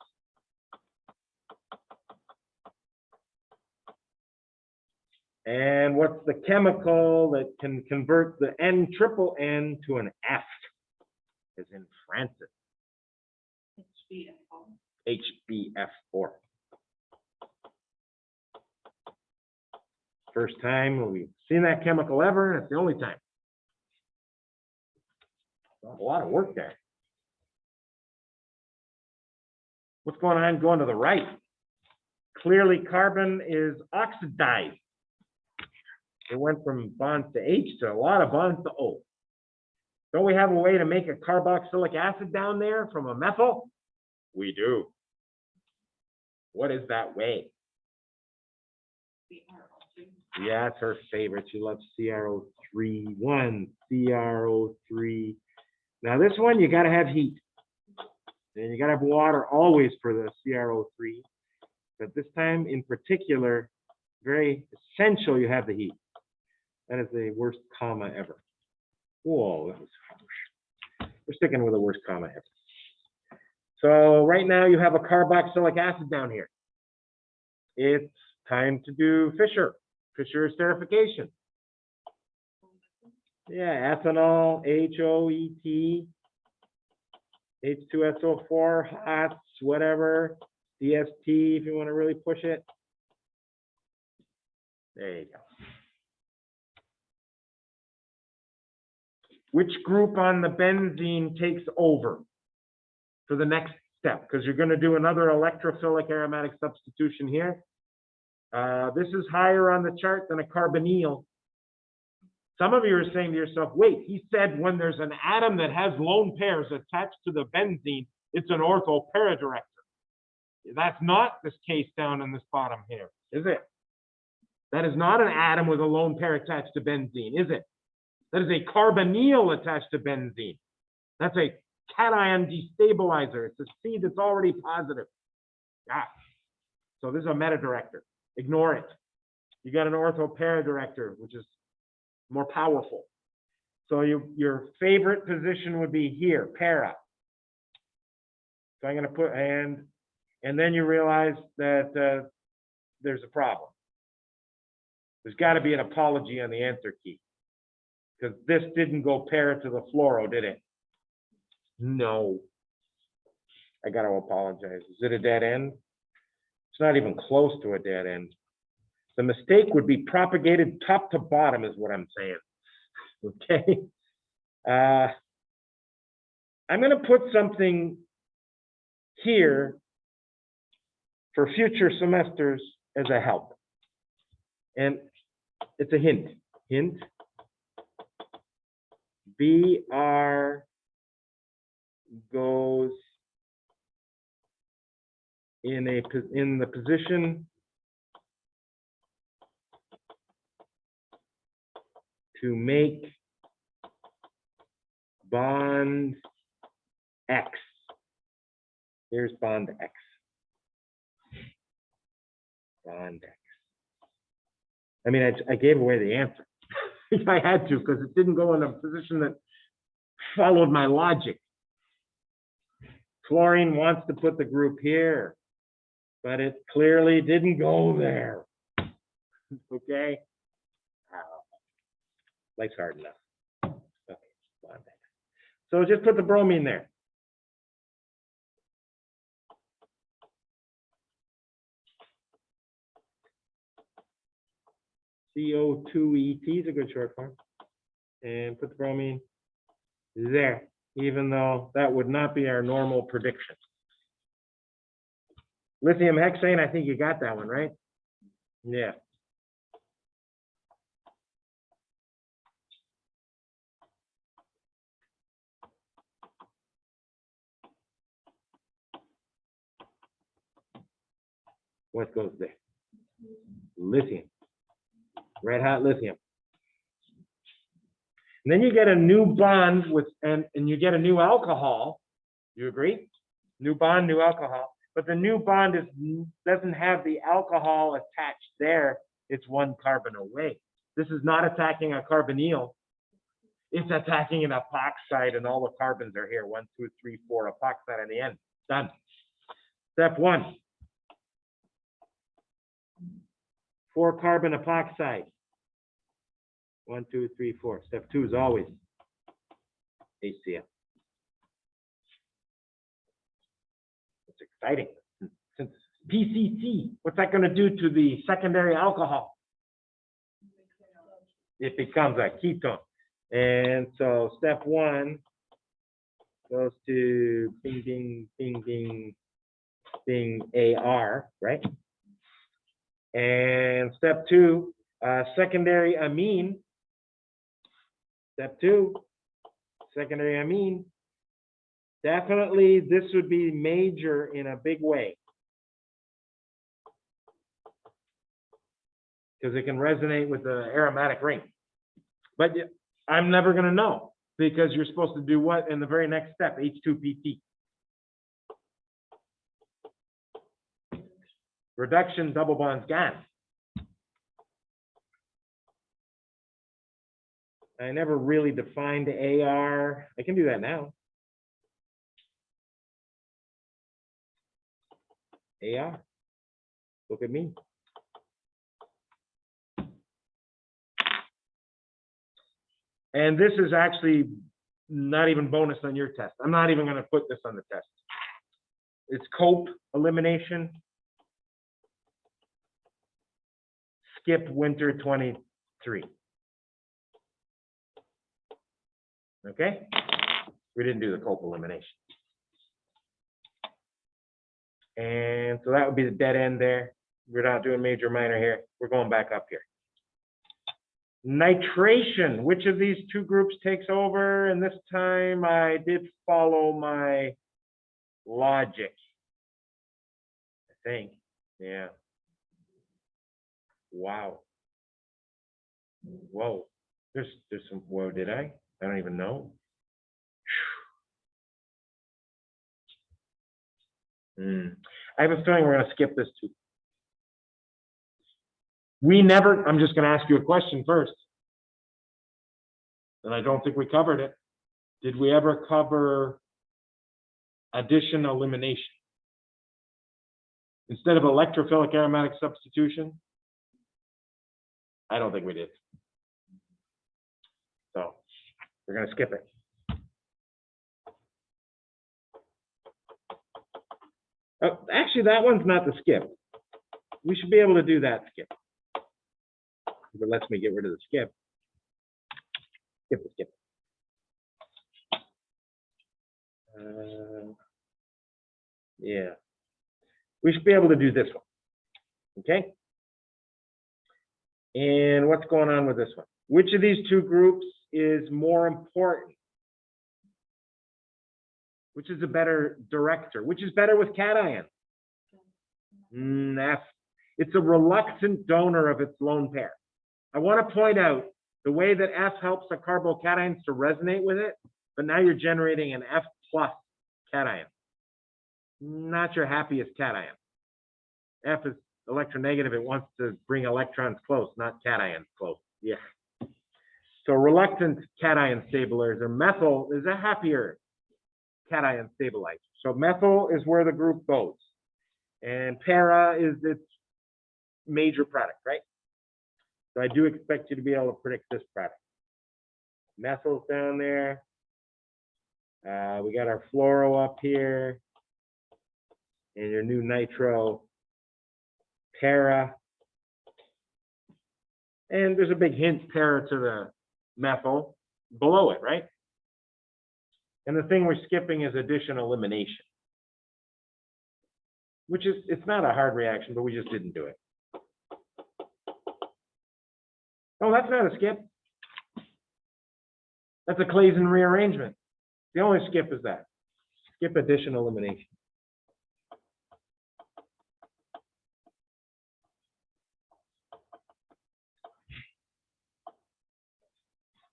And what's the chemical that can convert the N triple N to an F, as in Francis? HBF4. First time we've seen that chemical ever, and it's the only time. A lot of work there. What's going on going to the right? Clearly carbon is oxidized. It went from bonds to H to a lot of bonds to O. Don't we have a way to make a carboxylic acid down there from a methyl? We do. What is that way? Yeah, it's her favorite. She loves CrO3. 1, CrO3. Now this one, you got to have heat. And you got to have water always for the CrO3. But this time in particular, very essential you have the heat. That is the worst comma ever. Whoa, that was harsh. We're sticking with the worst comma ever. So right now you have a carboxylic acid down here. It's time to do Fischer esterification. Yeah, ethanol, HOET, H2SO4, HOTS, whatever, DST if you want to really push it. There you go. Which group on the benzene takes over for the next step? Because you're going to do another electrophilic aromatic substitution here. This is higher on the chart than a carbonyl. Some of you are saying to yourself, wait, he said when there's an atom that has lone pairs attached to the benzene, it's an ortho paradirector. That's not this case down in this bottom here, is it? That is not an atom with a lone pair attached to benzene, is it? That is a carbonyl attached to benzene. That's a cation destabilizer. It's a C that's already positive. Yeah. So this is a metadirector. Ignore it. You got an ortho paradirector, which is more powerful. So your favorite position would be here, para. So I'm going to put, and then you realize that there's a problem. There's got to be an apology on the answer key. Because this didn't go para to the fluoro, did it? No. I got to apologize. Is it a dead end? It's not even close to a dead end. The mistake would be propagated top to bottom is what I'm saying. Okay. I'm going to put something here for future semesters as a help. And it's a hint. Hint. BR goes in the position to make bond X. Here's bond X. Bond X. I mean, I gave away the answer. I had to because it didn't go in a position that followed my logic. Chlorine wants to put the group here, but it clearly didn't go there. Okay? Life's hard enough. Okay, bond X. So just put the bromine there. C242w23 is a good short form. And put the bromine there, even though that would not be our normal prediction. Lithium hexane, I think you got that one, right? Yeah. What goes there? Lithium. Red hot lithium. And then you get a new bond with, and you get a new alcohol. You agree? New bond, new alcohol. But the new bond doesn't have the alcohol attached there. It's one carbon away. This is not attacking a carbonyl. It's attacking an epoxide, and all the carbons are here. 1, 2, 3, 4 epoxide on the end. Done. Step 1. 4 carbon epoxide. 1, 2, 3, 4. Step 2 is always HCl. It's exciting. Since PCC, what's that going to do to the secondary alcohol? It becomes a ketone. And so step 1 goes to bing, bing, bing, bing, bing, AR, right? And step 2, secondary amine. Step 2, secondary amine. Definitely, this would be major in a big way. Because it can resonate with the aromatic ring. But I'm never going to know because you're supposed to do what in the very next step, H2PT. Reduction, double bonds gone. I never really defined AR. I can do that now. AR. Look at me. And this is actually not even bonus on your test. I'm not even going to put this on the test. It's cope elimination. Skip winter 23. Okay? We didn't do the cope elimination. And so that would be the dead end there. We're not doing major minor here. We're going back up here. Nitration. Which of these two groups takes over? And this time I did follow my logic. I think. Yeah. Wow. Whoa. There's some, whoa, did I? I don't even know. I have a feeling we're going to skip this too. We never, I'm just going to ask you a question first. And I don't think we covered it. Did we ever cover addition elimination? Instead of electrophilic aromatic substitution? I don't think we did. So we're going to skip it. Actually, that one's not the skip. we should be able to do that skip. If it lets me get rid of the skip. Skip the skip. Yeah. We should be able to do this one. Okay. And what's going on with this one? Which of these two groups is more important? Which is a better director? Which is better with cation? F. It's a reluctant donor of its lone pair. I want to point out the way that F helps the carbocations to resonate with it, but now you're generating an F plus cation. Not your happiest cation. F is electronegative. It wants to bring electrons close, not cations close. Yeah. So reluctant cation stabilizer. Methyl is a happier cation stabilizer. So methyl is where the group goes. And para is its major product, right? So I do expect you to be able to predict this product. Methyl's down there. We got our fluoro up here. And your new nitro, para. And there's a big hint para to the methyl below it, right? And the thing we're skipping is addition elimination, which is, it's not a hard reaction, but we just didn't do it. Oh, that's not a skip. That's a Claisen rearrangement. The only skip is that. Skip addition elimination.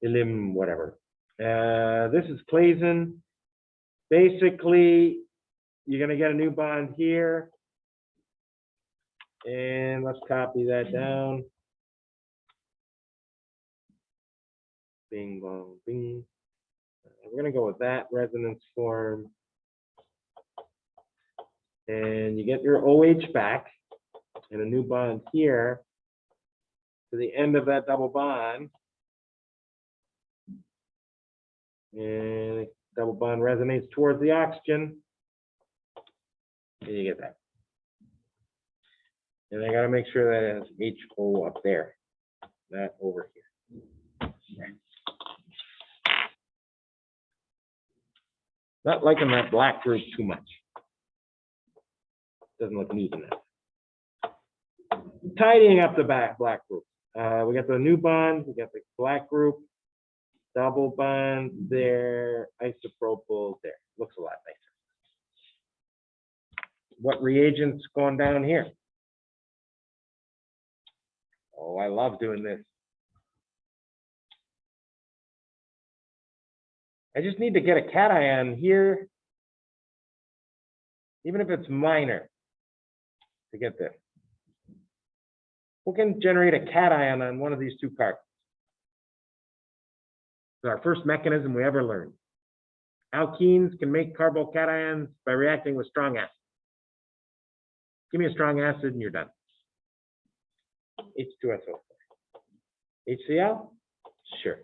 Elim, whatever. This is Claisen. Basically, you're going to get a new bond here. And let's copy that down. Bing, bong, bing. We're going to go with that resonance form. And you get your OH back and a new bond here to the end of that double bond. And double bond resonates towards the oxygen. And you get that. And I got to make sure that it has HO up there, not over here. Not liking that black group too much. Doesn't look neat enough. Tidying up the black group. We got the new bond, we got the black group, double bond there, isopropyl there. Looks a lot nicer. What reagents going down here? Oh, I love doing this. I just need to get a cation here, even if it's minor, to get this. We can generate a cation on one of these two carbons. It's our first mechanism we ever learned. Alkenes can make carbocations by reacting with strong acid. Give me a strong acid and you're done. H2SO4. HCl? Sure.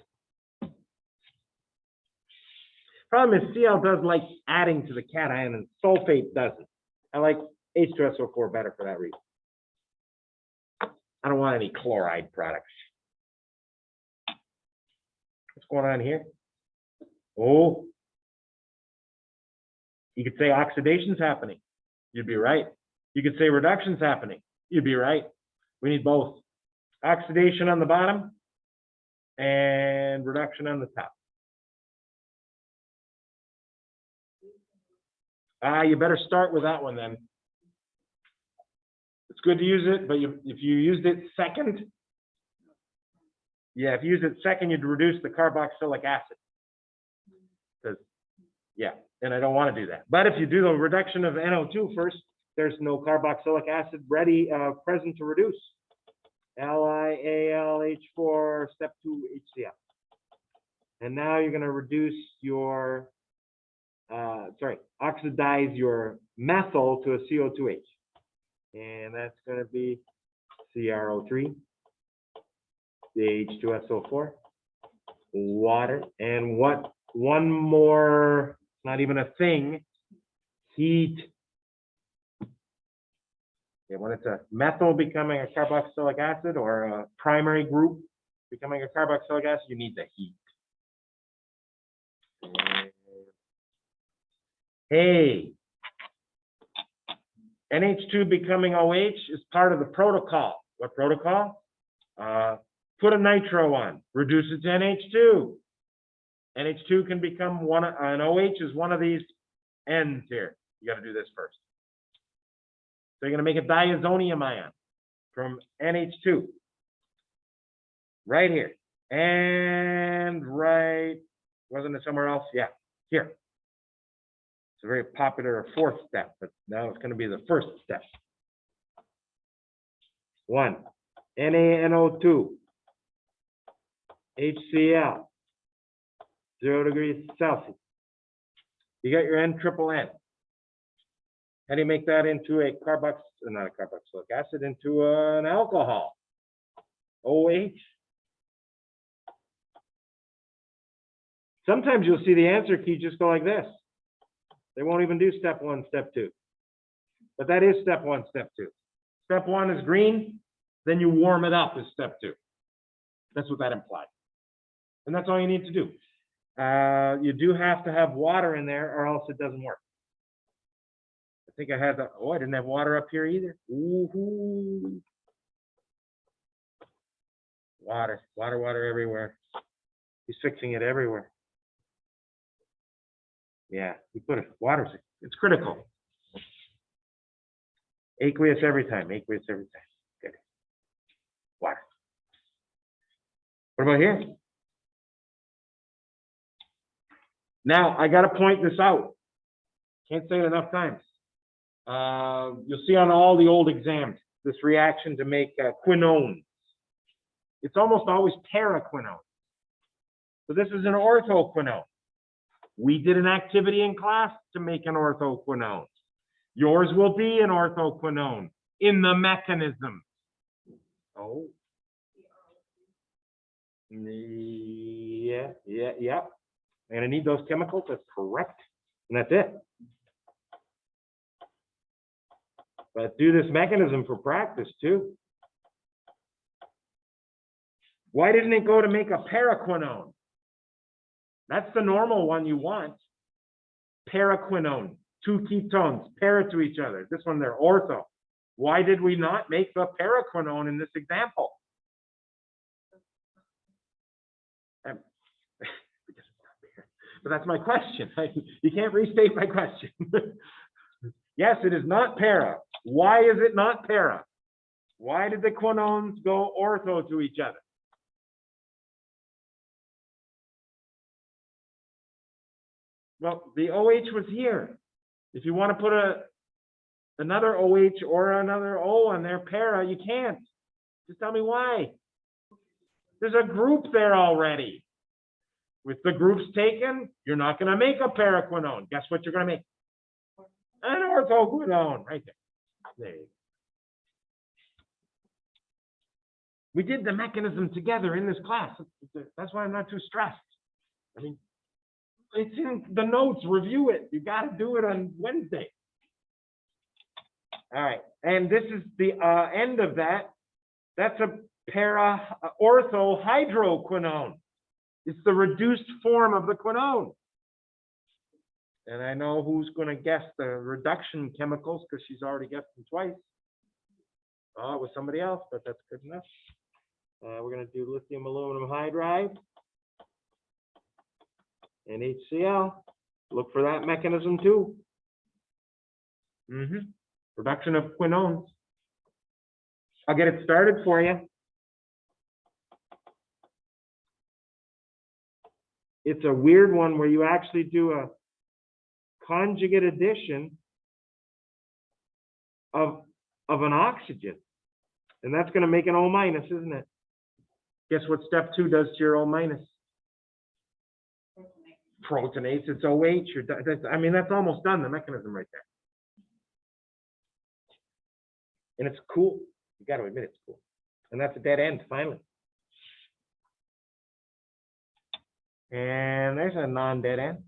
Problem is Cl does like adding to the cation and sulfate doesn't. I like H2SO4 better for that reason. I don't want any chloride products. What's going on here? Oh, you could say oxidation's happening. You'd be right. You could say reduction's happening. You'd be right. We need both. Oxidation on the bottom and reduction on the top. You better start with that one then. It's good to use it, but if you used it second, if you used it second, you'd reduce the carboxylic acid. Because, yeah, and I don't want to do that. But if you do the reduction of NO2 first, there's no carboxylic acid ready, present to reduce. LiAlH4, step 2 HCl. And now you're going to reduce your, oxidize your methyl to a CO2H. And that's going to be CrO3, the H2SO4, water, and what? One more, not even a thing, heat. Yeah, when That's a methyl becoming a carboxylic acid or a primary group becoming a carboxylic acid. You need the heat. Hey, NH2 becoming OH is part of the protocol. What protocol? Put a nitro on, reduce it to NH2. NH2 can become an OH is one of these ends here. You got to do this first. So you're going to make a diazonium ion from NH2 right here. And right, wasn't it somewhere else? Yeah, here. It's a very popular fourth step, but now it's going to be the first step. 1, NaNO2, HCl, 0 degrees Celsius. You got your N triple N. How do you make that into a not a carboxylic acid, into an alcohol? OH. Sometimes you'll see the answer key just go like this. They won't even do step 1, step 2. But that is step 1, step 2. Step 1 is green, then you warm it up as step 2. That's what that implies. And that's all you need to do. You do have to have water in there or else it doesn't work. I think I had the, oh, I didn't have water up here either. Ooh. Water, water, water everywhere. He's fixing it everywhere. Yeah, you put it, water, it's critical. Aqueous every time, aqueous every time. Good. Water. What about here? Now, I got to point this out. Can't say it enough times. You'll see on all the old exams, this reaction to make quinones. It's almost always paraquinone. So this is an orthoquinone. We did an activity in class to make an orthoquinone. Yours will be an orthoquinone in the mechanism. Oh. Yeah. I'm going to need those chemicals. That's correct. And that's it. But do this mechanism for practice too. Why didn't it go to make a paraquinone? That's the normal one you want. Paraquinone, 2 ketones, para to each other. This one, they're ortho. Why did we not make the paraquinone in this example? But that's my question. You can't restate my question. Yes, it is not para. Why is it not para? Why did the quinones go ortho to each other? Well, the OH was here. If you want to put another OH or another O on there, para, you can't. Just tell me why. There's a group there already. With the groups taken, you're not going to make a paraquinone. Guess what you're going to make? An orthoquinone, right there. There you go. We did the mechanism together in this class. That's why I'm not too stressed. I mean, it's in the notes. Review it. You got to do it on Wednesday. All right, and this is the end of that. That's a orthohydroquinone. It's the reduced form of the quinone. And I know who's going to guess the reduction chemicals because she's already guessed them twice. Oh, it was somebody else, but that's good enough. We're going to do lithium aluminum hydride and HCl. Look for that mechanism too. Production of quinones. I'll get it started for you. It's a weird one where you actually do a conjugate addition of an oxygen. And that's going to make an O minus, isn't it? Guess what step 2 does to your O minus? Protonates. It's OH. I mean, that's almost done, the mechanism right there. And it's cool. You got to admit it's cool. And that's a dead end, finally. And there's a non-dead end.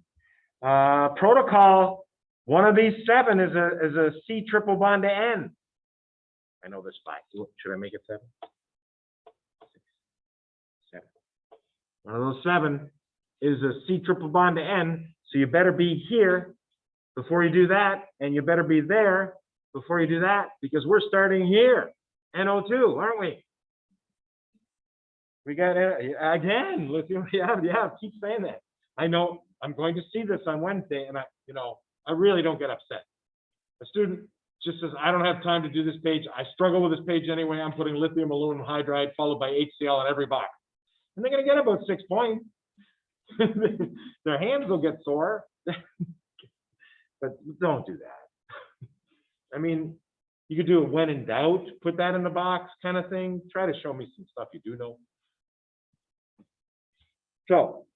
Protocol, one of these 7 is a C triple bond to N. I know there's 5. Should I make it 7? 6, 7. One of those 7 is a C triple bond to N, so you better be here before you do that, and you better be there before you do that, because we're starting here, NO2, aren't we? We got again, lithium. Yeah, keep saying that. I know I'm going to see this on Wednesday, and I really don't get upset. A student just says, I don't have time to do this page. I struggle with this page anyway. I'm putting lithium aluminum hydride followed by HCl in every box. And they're going to get about 6 points. Their hands will get sore. But don't do that. I mean, you could do it when in doubt, put that in the box kind of thing. Try to show me some stuff you do know. So,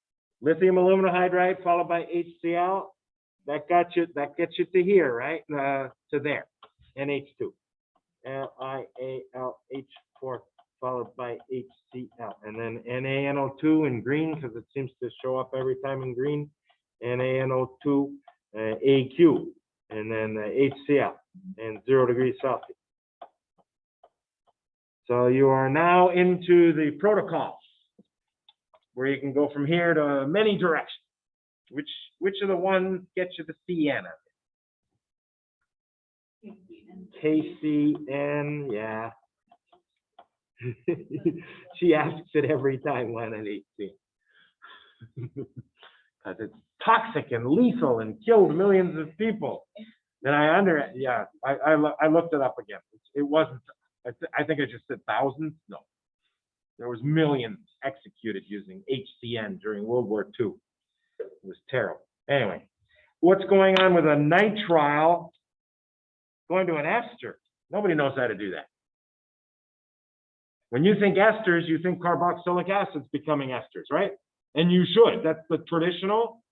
lithium aluminum hydride followed by HCl. That gets you to here, right? To there. NH2. LiAlH4 followed by HCl. And then NaNO2 in green, because it seems to show up every time in green. NaNO2, AQ, and then HCl, and 0 degrees Celsius. So you are now into the protocol, where you can go from here to many directions. Which of the ones gets you the CN of it? KCN, yeah. She asks it every time when at 18. Because it's toxic and lethal and killed millions of people. And I looked it up again. It wasn't, I think I just said thousands. No. There was millions executed using HCN during World War II. It was terrible. Anyway, what's going on with a nitrile going to an ester? Nobody knows how to do that. When you think esters, you think carboxylic acids becoming esters, right? And you should. That's the traditional.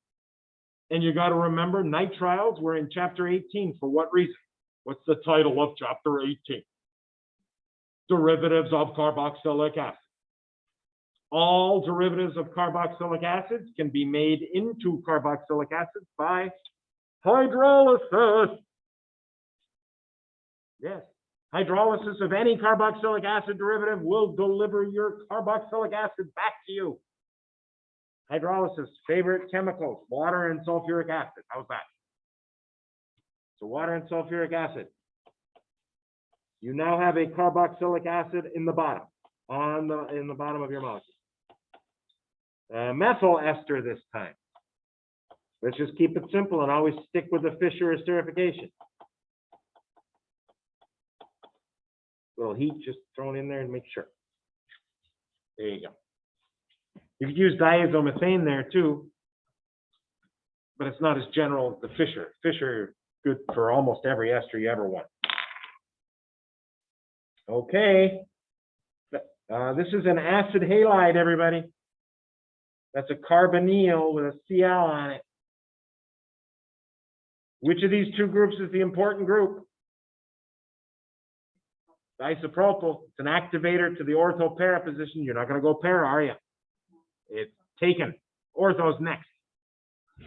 And you got to remember, nitriles were in chapter 18. For what reason? What's the title of chapter 18? Derivatives of carboxylic acid. All derivatives of carboxylic acids can be made into carboxylic acids by hydrolysis. Yes, hydrolysis of any carboxylic acid derivative will deliver your carboxylic acid back to you. Hydrolysis, favorite chemicals, water and sulfuric acid. How's that? So water and sulfuric acid. You now have a carboxylic acid in the bottom, in the bottom of your molecule. Methyl ester this time. Let's just keep it simple and always stick with the Fischer esterification. A little heat just thrown in there and make sure. There you go. You could use diazomethane there too, but it's not as general as the Fischer. Fischer, good for almost every ester you ever want. Okay. This is an acid halide, everybody. That's a carbonyl with a Cl on it. Which of these two groups is the important group? Isopropyl. It's an activator to the ortho para position. You're not going to go para, are you? It's taken. Ortho's next.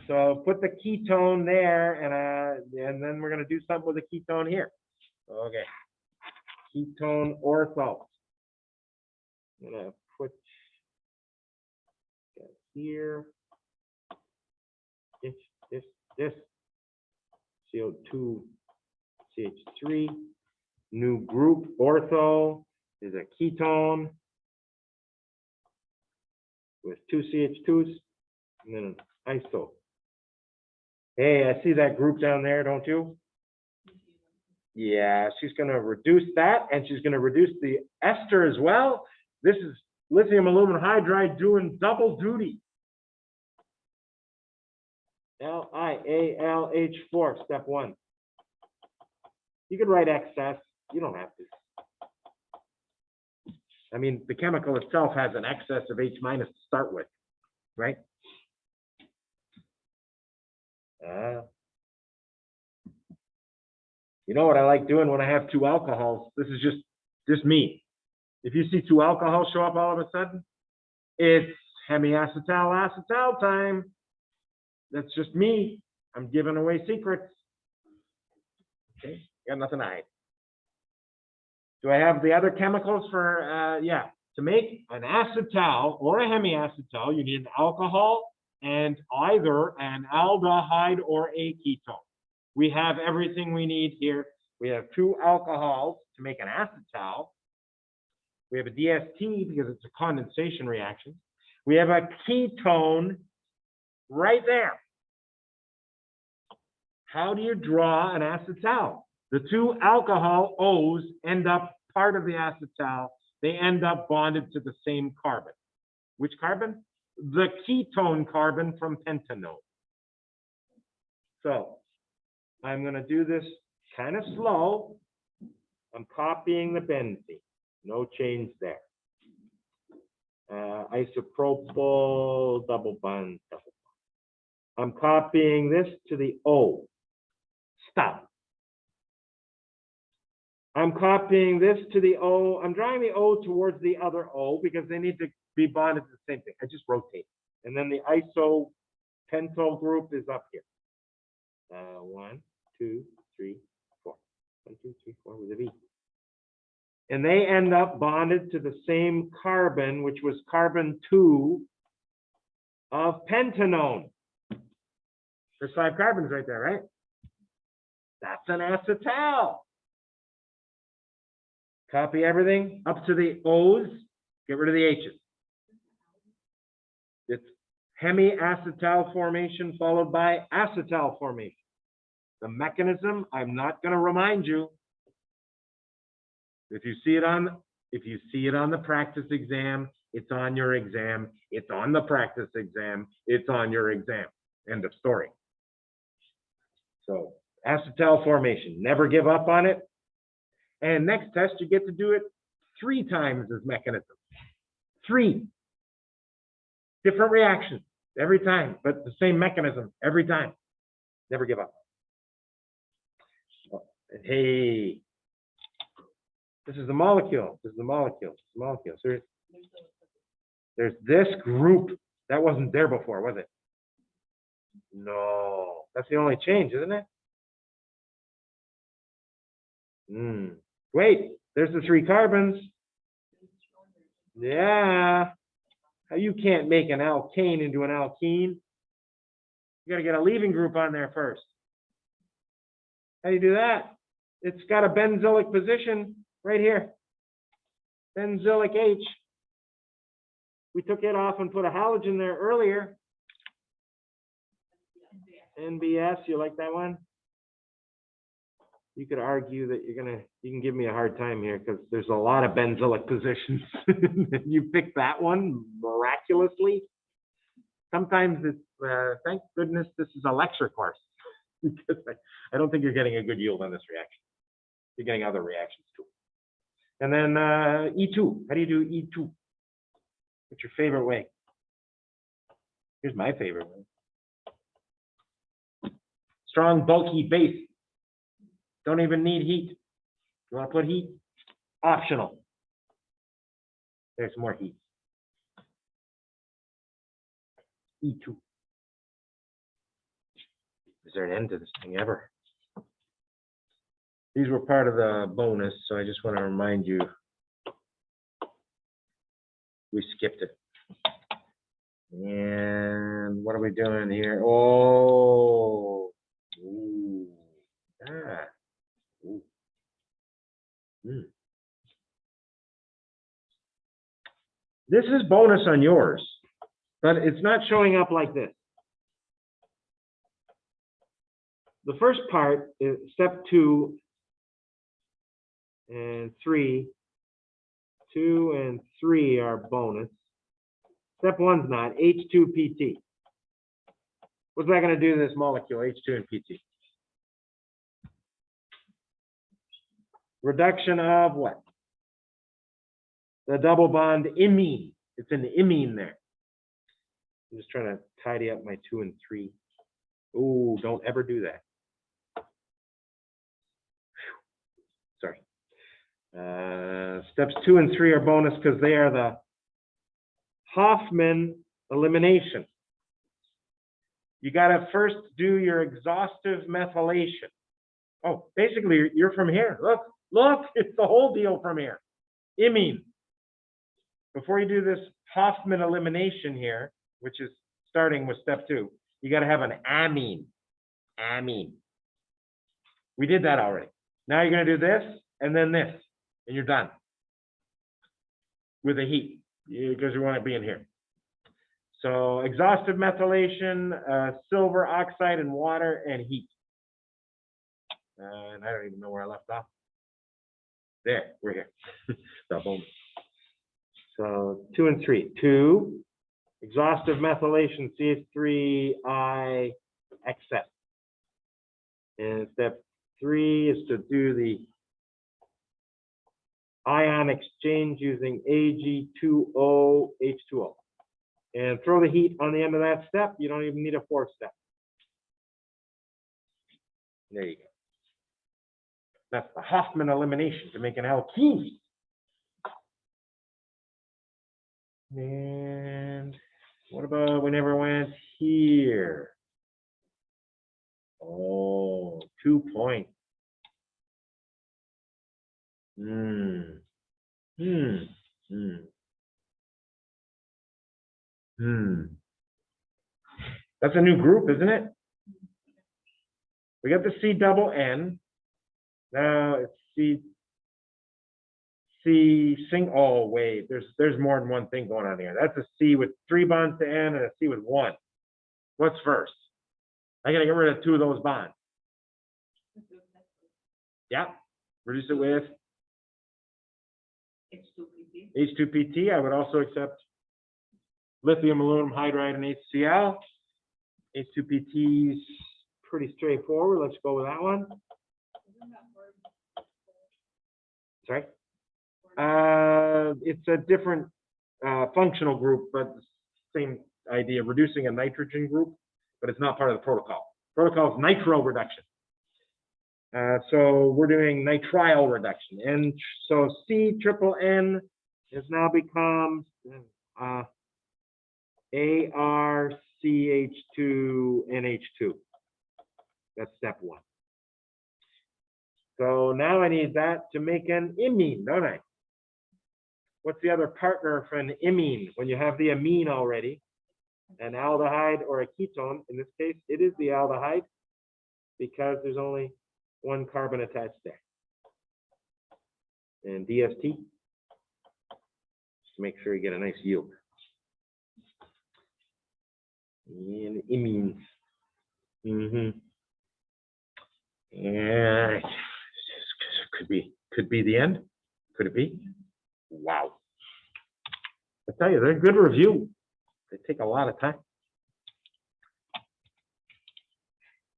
So put the ketone there, and then we're going to do something with the ketone here. Okay. Ketone ortho. I'm going to put that here. This. CO2, CH3. New group, ortho, is a ketone with 2 CH2s and then an iso. Hey, I see that group down there, don't you? Yeah, she's going to reduce that, and she's going to reduce the ester as well. This is lithium aluminum hydride doing double duty. LiAlH4, step 1. You could write excess. You don't have to. I mean, the chemical itself has an excess of H- to start with, right? You know what I like doing when I have 2 alcohols? This is just me. If you see 2 alcohols show up all of a sudden, it's hemiacetal acetal time. That's just me. I'm giving away secrets. Okay, got nothing to hide. Do I have the other chemicals for, yeah, to make an acetal or a hemiacetal, you need an alcohol and either an aldehyde or a ketone. We have everything we need here. We have 2 alcohols to make an acetal. We have a DST because it's a condensation reaction. We have a ketone right there. How do you draw an acetal? The 2 alcohol O's end up part of the acetal. They end up bonded to the same carbon. Which carbon? The ketone carbon from pentanone. So I'm going to do this kind of slow. I'm copying the benzene. No change there. Isopropyl double bond. I'm copying this to the O. Stop. I'm copying this to the O. I'm drawing the O towards the other O because they need to be bonded to the same thing. I just rotate. And then the isopentyl group is up here. 1, 2, 3, 4. 1, 2, 3, 4 with a V. And they end up bonded to the same carbon, which was carbon 2 of pentanone. There's 5 carbons right there, right? That's an acetal. Copy everything up to the O's, get rid of the H's. It's hemiacetal formation followed by acetal formation. The mechanism, I'm not going to remind you. If you see it on the practice exam, it's on your exam. It's on the practice exam. It's on your exam. End of story. So acetal formation, never give up on it. And next test, you get to do it 3 times as mechanism. 3 different reactions every time, but the same mechanism every time. Never give up. Hey, this is the molecule. This is the molecule. This is the molecule. So there's this group that wasn't there before, was it? No, that's the only change, isn't it? Wait, there's the 3 carbons. Yeah. You can't make an alkane into an alkene. You got to get a leaving group on there first. How do you do that? It's got a benzylic position right here. Benzylic H. We took it off and put a halogen there earlier. NBS, you like that one? You could argue that you can give me a hard time here because there's a lot of benzylic positions. You pick that one miraculously. Sometimes it's, thank goodness this is a lecture course because I don't think you're getting a good yield on this reaction. You're getting other reactions too. And then E2, how do you do E2? What's your favorite way? Here's my favorite way. Strong, bulky base. Don't even need heat. You want to put heat? Optional. There's more heat. E2. Is there an end to this thing ever? These were part of the bonus, so I just want to remind you. We skipped it. And what are we doing here? Oh. Ooh. Ah. Ooh. This is bonus on yours, but it's not showing up like this. The first part is step 2 and 3. 2 and 3 are bonus. Step 1's not. H2PT. What's that going to do to this molecule, H2 and PT? Reduction of what? The double bond imine. It's an imine there. I'm just trying to tidy up my 2 and 3. Oh, don't ever do that. Sorry. Steps 2 and 3 are bonus because they are the Hoffman elimination. You got to first do your exhaustive methylation. Oh, basically, you're from here. Look, Look, it's the whole deal from here. Imine. Before you do this Hoffman elimination here, which is starting with step 2, you got to have an amine. Amine. We did that already. Now you're going to do this and then this, and you're done with the heat because you want it being here. So exhaustive methylation, silver oxide and water and heat. And I don't even know where I left off. There, we're here. Double. So 2 and 3. 2, exhaustive methylation, CH3I excess. And step 3 is to do the ion exchange using Ag2O H2O. And throw the heat on the end of that step. You don't even need a 4th step. There you go. That's the Hoffman elimination to make an alkene. And what about we never went here? Oh, 2 points. That's a new group, isn't it? We got the C double N. Now it's C sing. Oh wait, there's more than one thing going on here. That's a C with 3 bonds to N and a C with 1. What's first? I gotta get rid of 2 of those bonds. Yeah, reduce it with H2PT. I would also accept lithium aluminum hydride and HCl. H2PT is pretty straightforward. Let's go with that one. Sorry. It's a different functional group, but same idea, reducing a nitrogen group, but it's not part of the protocol. Protocol is nitro reduction. So we're doing nitrile reduction. And so C triple N has now become ArCH2NH2. That's step 1. So now I need that to make an imine, don't I? What's the other partner for an imine when you have the amine already? An aldehyde or a ketone. In this case, it is the aldehyde because there's only 1 carbon attached there. And DST, just to make sure you get a nice yield. And imines. And could be the end. Could it be? Wow. I tell you, they're a good review. They take a lot of time.